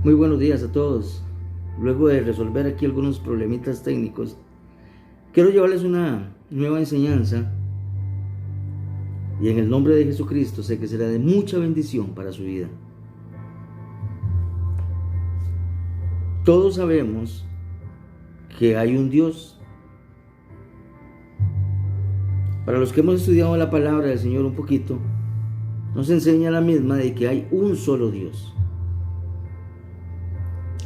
Muy buenos días a todos. Luego de resolver aquí algunos problemitas técnicos, quiero llevarles una nueva enseñanza y en el nombre de Jesucristo sé que será de mucha bendición para su vida. Todos sabemos que hay un Dios. Para los que hemos estudiado la palabra del Señor un poquito, nos enseña la misma de que hay un solo Dios.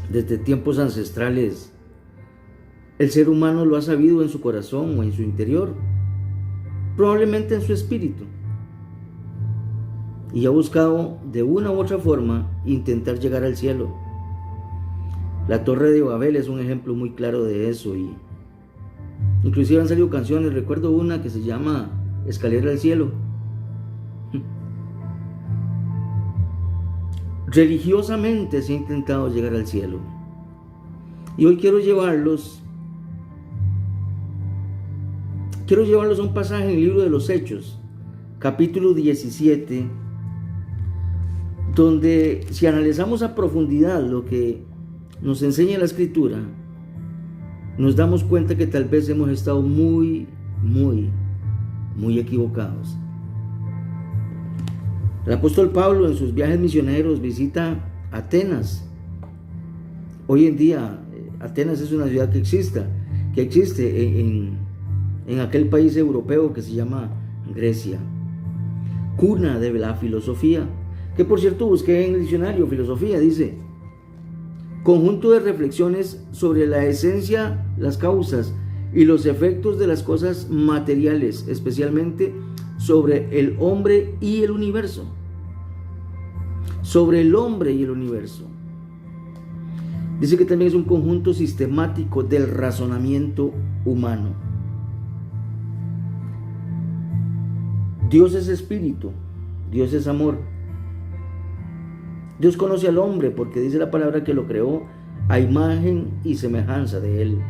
Desde tiempos ancestrales, el ser humano lo ha sabido en su corazón o en su interior, probablemente en su espíritu, y ha buscado de una u otra forma intentar llegar al cielo. La Torre de Babel es un ejemplo muy claro de eso, y inclusive han salido canciones. Recuerdo una que se llama Escalera al Cielo. Religiosamente se ha intentado llegar al cielo. Y hoy quiero llevarlos a un pasaje en el libro de los Hechos, capítulo 17, donde si analizamos a profundidad lo que nos enseña la Escritura, nos damos cuenta que tal vez hemos estado muy equivocados. El apóstol Pablo en sus viajes misioneros visita Atenas. Hoy en día Atenas es una ciudad que existe en aquel país europeo que se llama Grecia, cuna de la filosofía, que por cierto busqué en el diccionario. Filosofía dice: conjunto de reflexiones sobre la esencia, las causas y los efectos de las cosas materiales, especialmente sobre el hombre y el universo. Sobre el hombre y el universo. Dice que también es un conjunto sistemático del razonamiento humano. Dios es espíritu, Dios es amor. Dios conoce al hombre porque dice la palabra que lo creó a imagen y semejanza de él.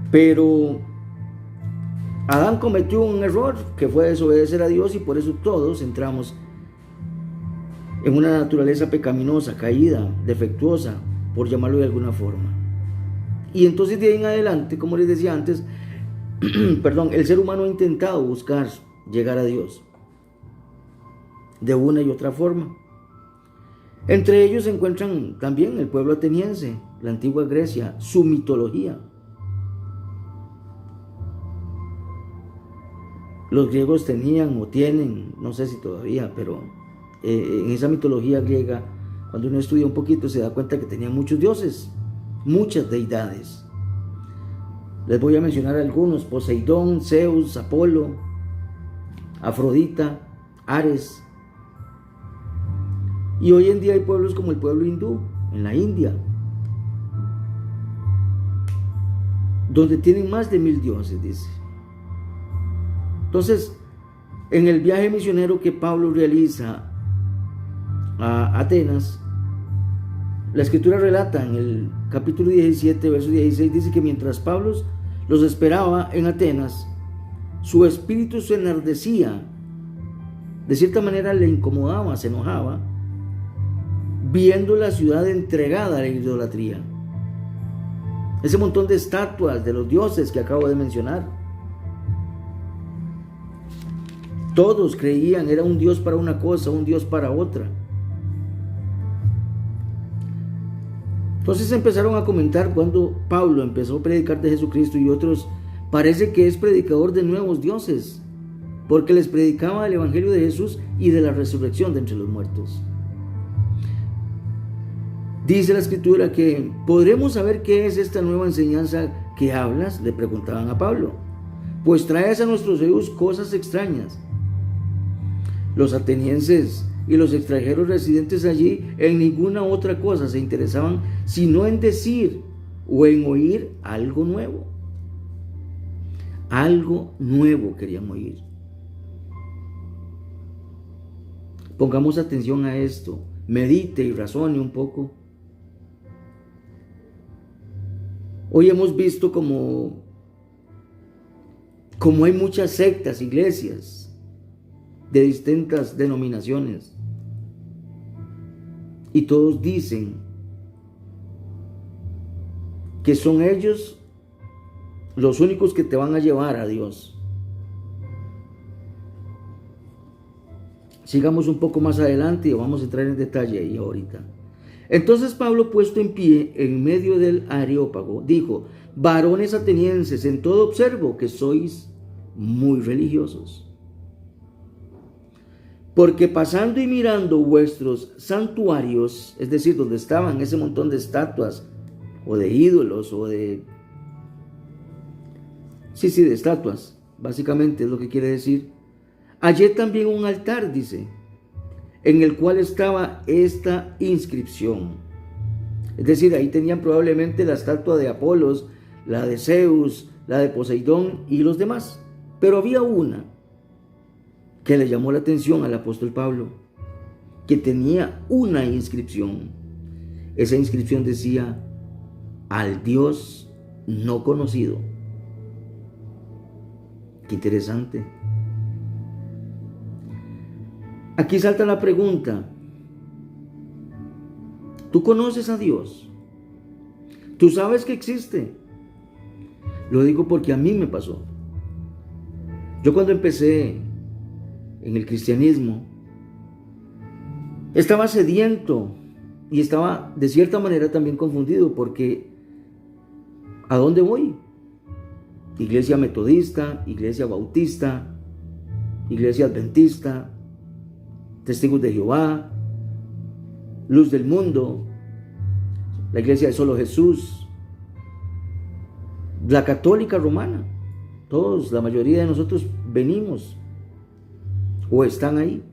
Pero Adán cometió un error que fue desobedecer a Dios, y por eso todos entramos en una naturaleza pecaminosa, caída, defectuosa, por llamarlo de alguna forma. Y entonces de ahí en adelante, como les decía antes, el ser humano ha intentado buscar llegar a Dios de una y otra forma. Entre ellos se encuentran también el pueblo ateniense, la antigua Grecia, su mitología. Los griegos tenían o tienen, no sé si todavía, pero en esa mitología griega, cuando uno estudia un poquito, se da cuenta que tenían muchos dioses, muchas deidades. Les voy a mencionar algunos: Poseidón, Zeus, Apolo, Afrodita, Ares. Y hoy en día hay pueblos como el pueblo hindú, en la India, donde tienen más de 1000 dioses, dice. Entonces, en el viaje misionero que Pablo realiza a Atenas, la Escritura relata en el capítulo 17, verso 16, dice que mientras Pablo los esperaba en Atenas, su espíritu se enardecía, de cierta manera le incomodaba, se enojaba, viendo la ciudad entregada a la idolatría. Ese montón de estatuas de los dioses que acabo de mencionar. Todos creían era un Dios para una cosa, un Dios para otra. Entonces empezaron a comentar cuando Pablo empezó a predicar de Jesucristo, y otros parece que es predicador de nuevos dioses, porque les predicaba el evangelio de Jesús y de la resurrección de entre los muertos. Dice la Escritura que podremos saber qué es esta nueva enseñanza que hablas, le preguntaban a Pablo, pues traes a nuestros oídos cosas extrañas. Los atenienses y los extranjeros residentes allí en ninguna otra cosa se interesaban sino en decir o en oír algo nuevo. Algo nuevo querían oír. Pongamos atención a esto, medite y razone un poco. Hoy hemos visto como hay muchas sectas, iglesias de distintas denominaciones, y todos dicen que son ellos los únicos que te van a llevar a Dios. Sigamos un poco más adelante y vamos a entrar en detalle ahí ahorita. Entonces Pablo, puesto en pie en medio del Areópago, dijo: varones atenienses, en todo observo que sois muy religiosos. Porque pasando y mirando vuestros santuarios, es decir, donde estaban ese montón de estatuas o de ídolos o de... de estatuas, básicamente es lo que quiere decir. Hallé también un altar, dice, en el cual estaba esta inscripción. Es decir, ahí tenían probablemente la estatua de Apolos, la de Zeus, la de Poseidón y los demás. Pero había una que le llamó la atención al apóstol Pablo, que tenía una inscripción. Esa inscripción decía: al Dios no conocido. Qué interesante. Aquí salta la pregunta: ¿tú conoces a Dios? ¿Tú sabes que existe? Lo digo porque a mí me pasó. Yo cuando empecé en el cristianismo, estaba sediento y estaba de cierta manera también confundido, porque ¿a dónde voy? Iglesia metodista, iglesia bautista, iglesia adventista, Testigos de Jehová, Luz del Mundo, la iglesia de Solo Jesús, la católica romana. Todos, la mayoría de nosotros venimos o están ahí.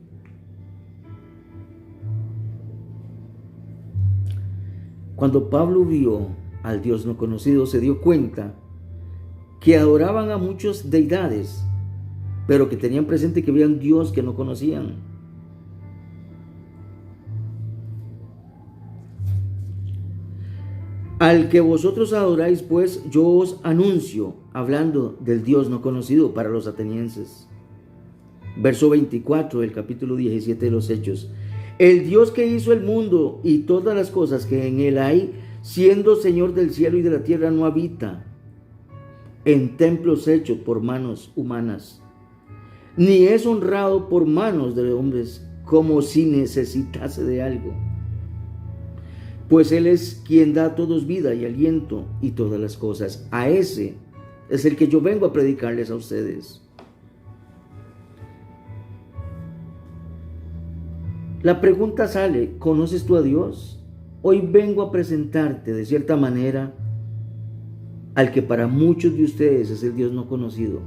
Cuando Pablo vio al Dios no conocido, se dio cuenta que adoraban a muchas deidades, pero que tenían presente que había un Dios que no conocían. Al que vosotros adoráis, pues, yo os anuncio, hablando del Dios no conocido para los atenienses. Verso 24 del capítulo 17 de los Hechos. El Dios que hizo el mundo y todas las cosas que en él hay, siendo Señor del cielo y de la tierra, no habita en templos hechos por manos humanas, ni es honrado por manos de hombres, como si necesitase de algo. Pues Él es quien da a todos vida y aliento y todas las cosas. A ese es el que yo vengo a predicarles a ustedes. La pregunta sale: ¿conoces tú a Dios? Hoy vengo a presentarte de cierta manera al que para muchos de ustedes es el Dios no conocido.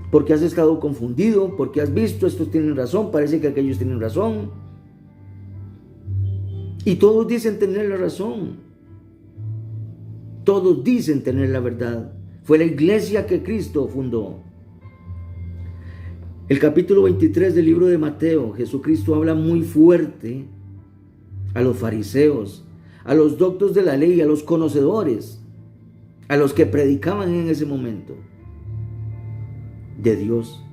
Porque has estado confundido, porque has visto, estos tienen razón, parece que aquellos tienen razón. Y todos dicen tener la razón. Todos dicen tener la verdad. Fue la iglesia que Cristo fundó. El capítulo 23 del libro de Mateo, Jesucristo habla muy fuerte a los fariseos, a los doctos de la ley, a los conocedores, a los que predicaban en ese momento de Dios.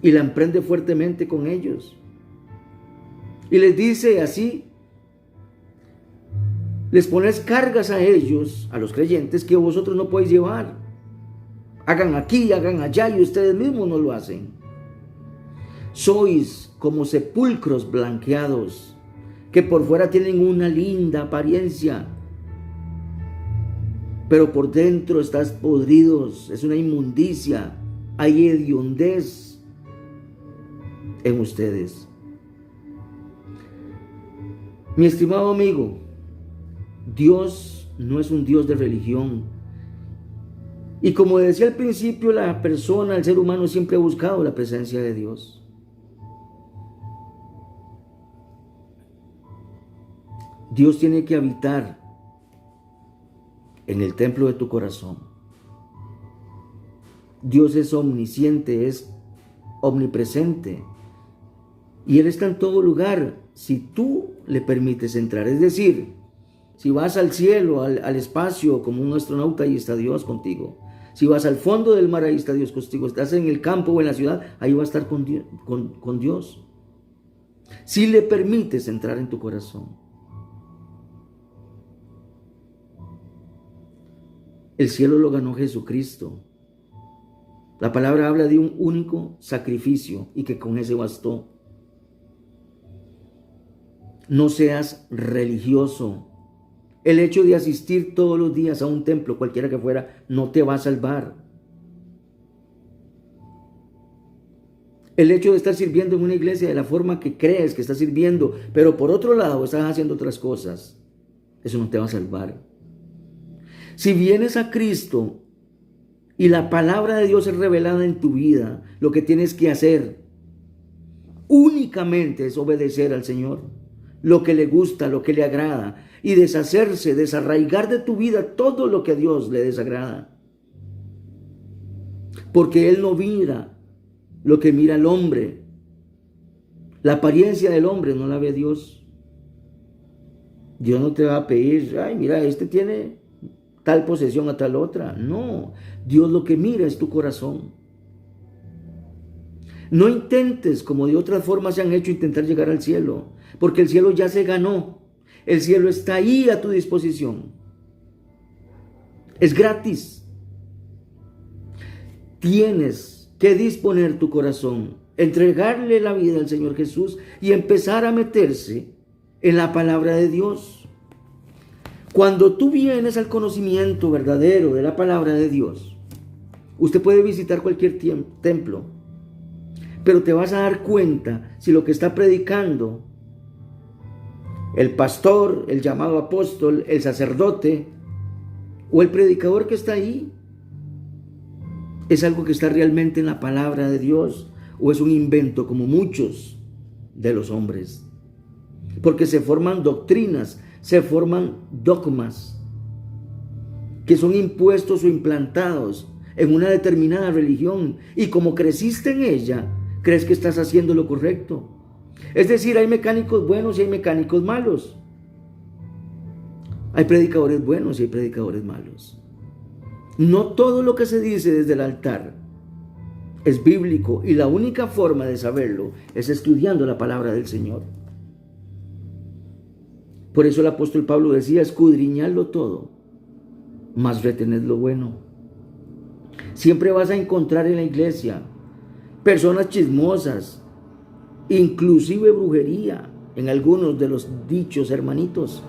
Y la emprende fuertemente con ellos. Y les dice así: les pones cargas a ellos, a los creyentes, que vosotros no podéis llevar. Hagan aquí, hagan allá, y ustedes mismos no lo hacen. Sois como sepulcros blanqueados, que por fuera tienen una linda apariencia, pero por dentro estás podridos. Es una inmundicia, hay hediondez en ustedes. Mi estimado amigo, Dios no es un Dios de religión. Y como decía al principio, la persona, el ser humano, siempre ha buscado la presencia de Dios. Dios tiene que habitar en el templo de tu corazón. Dios es omnisciente, es omnipresente. Y Él está en todo lugar si tú le permites entrar. Es decir, si vas al cielo, al espacio, como un astronauta, ahí está Dios contigo. Si vas al fondo del mar, ahí está Dios contigo. Estás en el campo o en la ciudad, ahí va a estar con Dios. si le permites entrar en tu corazón. El cielo lo ganó Jesucristo. La palabra habla de un único sacrificio y que con ese bastó. No seas religioso. El hecho de asistir todos los días a un templo, cualquiera que fuera, no te va a salvar. El hecho de estar sirviendo en una iglesia de la forma que crees que estás sirviendo, pero por otro lado estás haciendo otras cosas, eso no te va a salvar. Si vienes a Cristo y la palabra de Dios es revelada en tu vida, lo que tienes que hacer únicamente es obedecer al Señor, lo que le gusta, lo que le agrada, y deshacerse, desarraigar de tu vida todo lo que a Dios le desagrada. Porque Él no mira lo que mira el hombre. La apariencia del hombre no la ve Dios. Dios no te va a pedir, ay, mira, este tiene tal posesión a tal otra. No, Dios lo que mira es tu corazón. No intentes, como de otras formas se han hecho, intentar llegar al cielo, porque el cielo ya se ganó. El cielo está ahí a tu disposición. Es gratis. Tienes que disponer tu corazón, entregarle la vida al Señor Jesús y empezar a meterse en la palabra de Dios. Cuando tú vienes al conocimiento verdadero de la palabra de Dios, usted puede visitar cualquier templo, pero te vas a dar cuenta si lo que está predicando el pastor, el llamado apóstol, el sacerdote o el predicador que está ahí es algo que está realmente en la palabra de Dios o es un invento como muchos de los hombres. Porque se forman doctrinas, se forman dogmas que son impuestos o implantados en una determinada religión y como creciste en ella, crees que estás haciendo lo correcto. Es decir, hay mecánicos buenos y hay mecánicos malos. Hay predicadores buenos y hay predicadores malos. No todo lo que se dice desde el altar es bíblico y la única forma de saberlo es estudiando la palabra del Señor. Por eso el apóstol Pablo decía, escudriñadlo todo, mas retened lo bueno. Siempre vas a encontrar en la iglesia personas chismosas, inclusive brujería en algunos de los dichos hermanitos.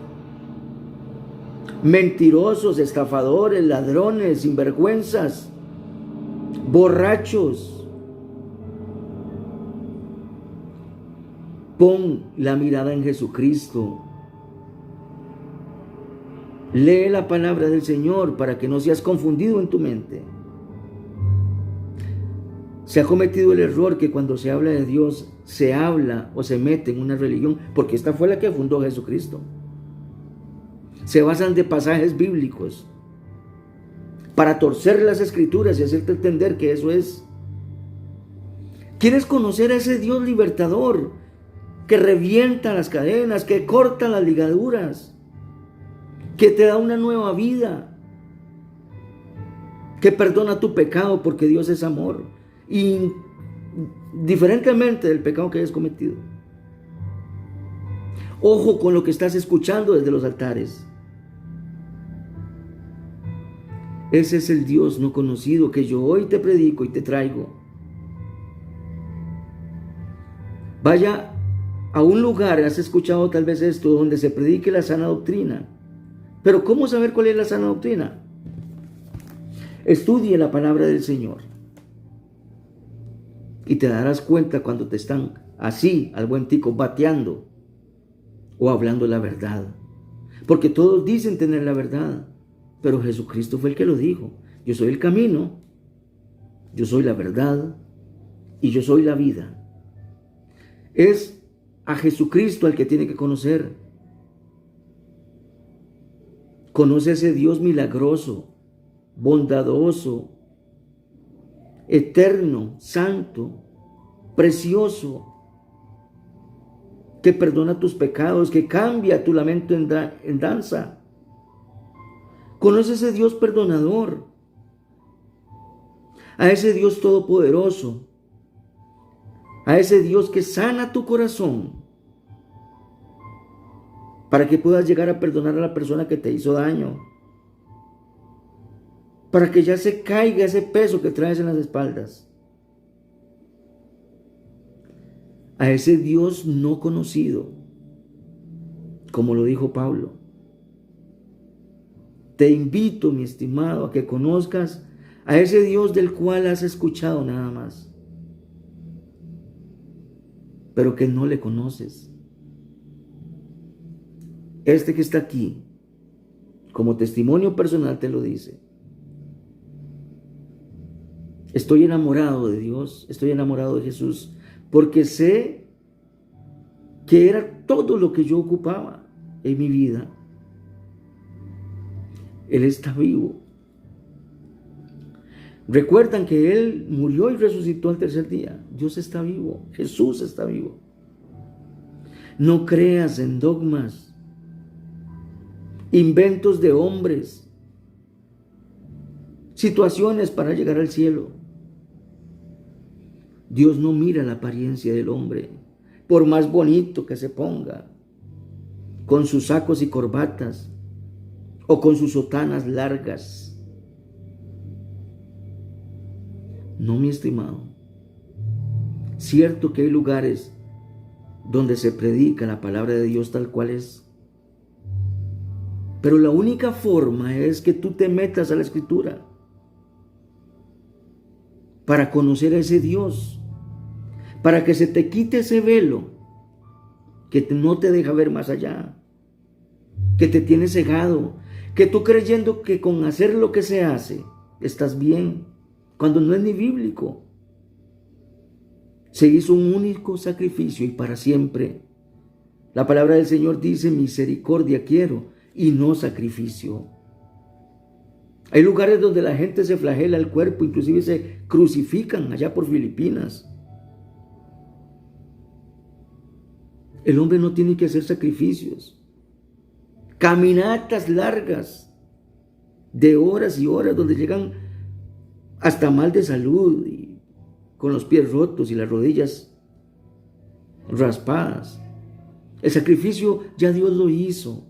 Mentirosos, estafadores, ladrones, sinvergüenzas, borrachos. Pon la mirada en Jesucristo. Lee la palabra del Señor para que no seas confundido en tu mente. Se ha cometido el error que cuando se habla de Dios, se habla o se mete en una religión, porque esta fue la que fundó Jesucristo. Se basan de pasajes bíblicos para torcer las escrituras y hacerte entender que eso es. ¿Quieres conocer a ese Dios libertador que revienta las cadenas, que corta las ligaduras, que te da una nueva vida, que perdona tu pecado porque Dios es amor, indiferentemente del pecado que hayas cometido? Ojo con lo que estás escuchando desde los altares. Ese es el Dios no conocido que yo hoy te predico y te traigo. Vaya a un lugar, has escuchado tal vez esto, donde se predique la sana doctrina. Pero ¿cómo saber cuál es la sana doctrina? Estudie la palabra del Señor. Y te darás cuenta cuando te están así, al buen tico, bateando o hablando la verdad. Porque todos dicen tener la verdad, pero Jesucristo fue el que lo dijo. Yo soy el camino, yo soy la verdad y yo soy la vida. Es a Jesucristo al que tiene que conocer. Conoce a ese Dios milagroso, bondadoso, eterno, santo, precioso, que perdona tus pecados, que cambia tu lamento en danza. Conoce a ese Dios perdonador, a ese Dios todopoderoso, a ese Dios que sana tu corazón para que puedas llegar a perdonar a la persona que te hizo daño, para que ya se caiga ese peso que traes en las espaldas. A ese Dios no conocido, como lo dijo Pablo, te invito, mi estimado, a que conozcas a ese Dios del cual has escuchado nada más, pero que no le conoces. Este que está aquí, como testimonio personal, te lo dice. Estoy enamorado de Dios, estoy enamorado de Jesús, porque sé que era todo lo que yo ocupaba en mi vida. Él está vivo. Recuerdan que Él murió y resucitó al tercer día. Dios está vivo, Jesús está vivo. No creas en dogmas, inventos de hombres, situaciones para llegar al cielo. Dios no mira la apariencia del hombre, por más bonito que se ponga, con sus sacos y corbatas o con sus sotanas largas. No, mi estimado. Cierto que hay lugares donde se predica la palabra de Dios tal cual es, pero la única forma es que tú te metas a la Escritura para conocer a ese Dios, para que se te quite ese velo que no te deja ver más allá, que te tiene cegado, que tú creyendo que con hacer lo que se hace estás bien, cuando no es ni bíblico. Se hizo un único sacrificio y para siempre. La palabra del Señor dice: misericordia quiero y no sacrificio. Hay lugares donde la gente se flagela el cuerpo, inclusive se crucifican, allá por Filipinas. El hombre no tiene que hacer sacrificios. Caminatas largas de horas y horas donde llegan hasta mal de salud y con los pies rotos y las rodillas raspadas. El sacrificio ya Dios lo hizo.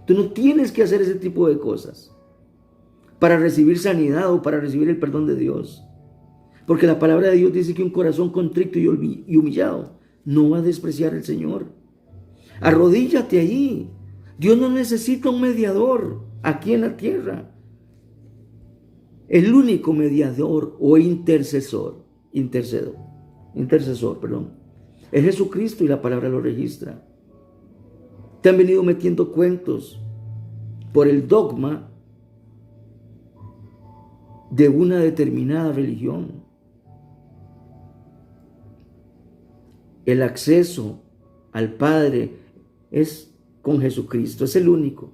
Tú no tienes que hacer ese tipo de cosas para recibir sanidad o para recibir el perdón de Dios. Porque la palabra de Dios dice que un corazón contrito y humillado no va a despreciar al Señor. Arrodíllate ahí. Dios no necesita un mediador aquí en la tierra. El único mediador o intercesor, es Jesucristo y la palabra lo registra. Te han venido metiendo cuentos por el dogma de una determinada religión. El acceso al Padre es con Jesucristo, es el único.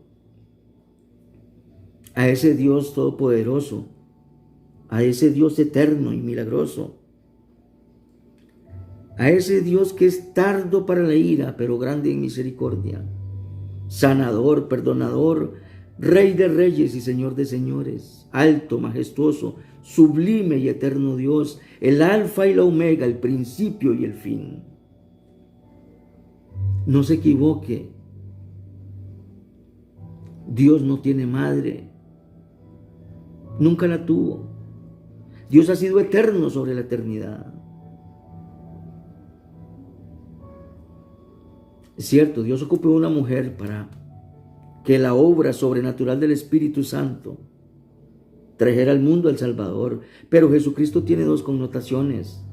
A ese Dios todopoderoso, a ese Dios eterno y milagroso, a ese Dios que es tardo para la ira, pero grande en misericordia, sanador, perdonador, Rey de reyes y Señor de señores, alto, majestuoso, sublime y eterno Dios, el alfa y la omega, el principio y el fin. No se equivoque, Dios no tiene madre, nunca la tuvo. Dios ha sido eterno sobre la eternidad. Es cierto, Dios ocupó una mujer para que la obra sobrenatural del Espíritu Santo trajera al mundo al Salvador. Pero Jesucristo tiene dos connotaciones,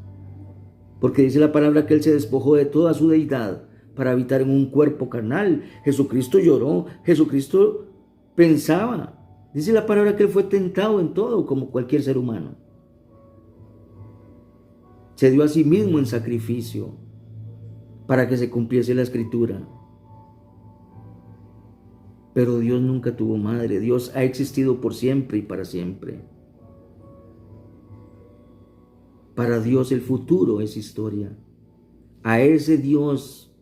porque dice la palabra que Él se despojó de toda su deidad para habitar en un cuerpo carnal. Jesucristo lloró, Jesucristo pensaba. Dice la palabra que Él fue tentado en todo como cualquier ser humano. Se dio a sí mismo en sacrificio para que se cumpliese la Escritura. Pero Dios nunca tuvo madre. Dios ha existido por siempre y para siempre. Para Dios el futuro es historia. A ese Dios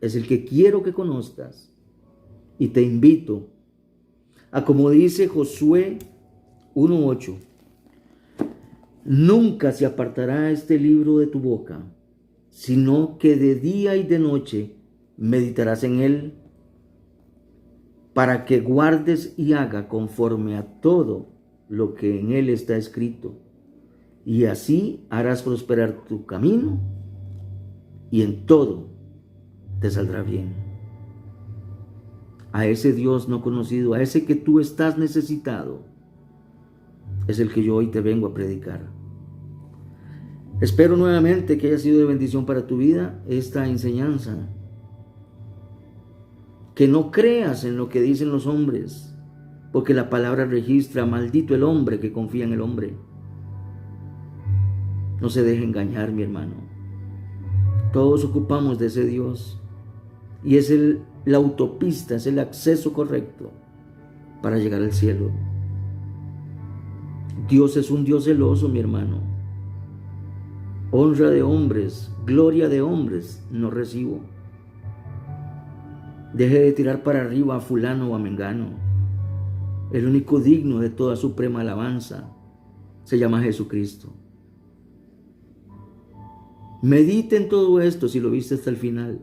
es el que quiero que conozcas. Y te invito a, como dice Josué 1:8, nunca se apartará este libro de tu boca, sino que de día y de noche meditarás en él, para que guardes y haga conforme a todo lo que en él está escrito. Y así harás prosperar tu camino y en todo te saldrá bien. A ese Dios no conocido, a ese que tú estás necesitado, es el que yo hoy te vengo a predicar. Espero nuevamente que haya sido de bendición para tu vida esta enseñanza. Que no creas en lo que dicen los hombres, porque la palabra registra: maldito el hombre que confía en el hombre. No se deje engañar, mi hermano. Todos ocupamos de ese Dios y es la autopista, es el acceso correcto para llegar al cielo. Dios es un Dios celoso, mi hermano. Honra de hombres, gloria de hombres no recibo. Deje de tirar para arriba a fulano o a mengano. El único digno de toda suprema alabanza se llama Jesucristo. Medite en todo esto si lo viste hasta el final.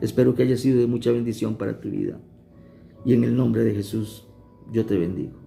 Espero que haya sido de mucha bendición para tu vida. Y en el nombre de Jesús, yo te bendigo.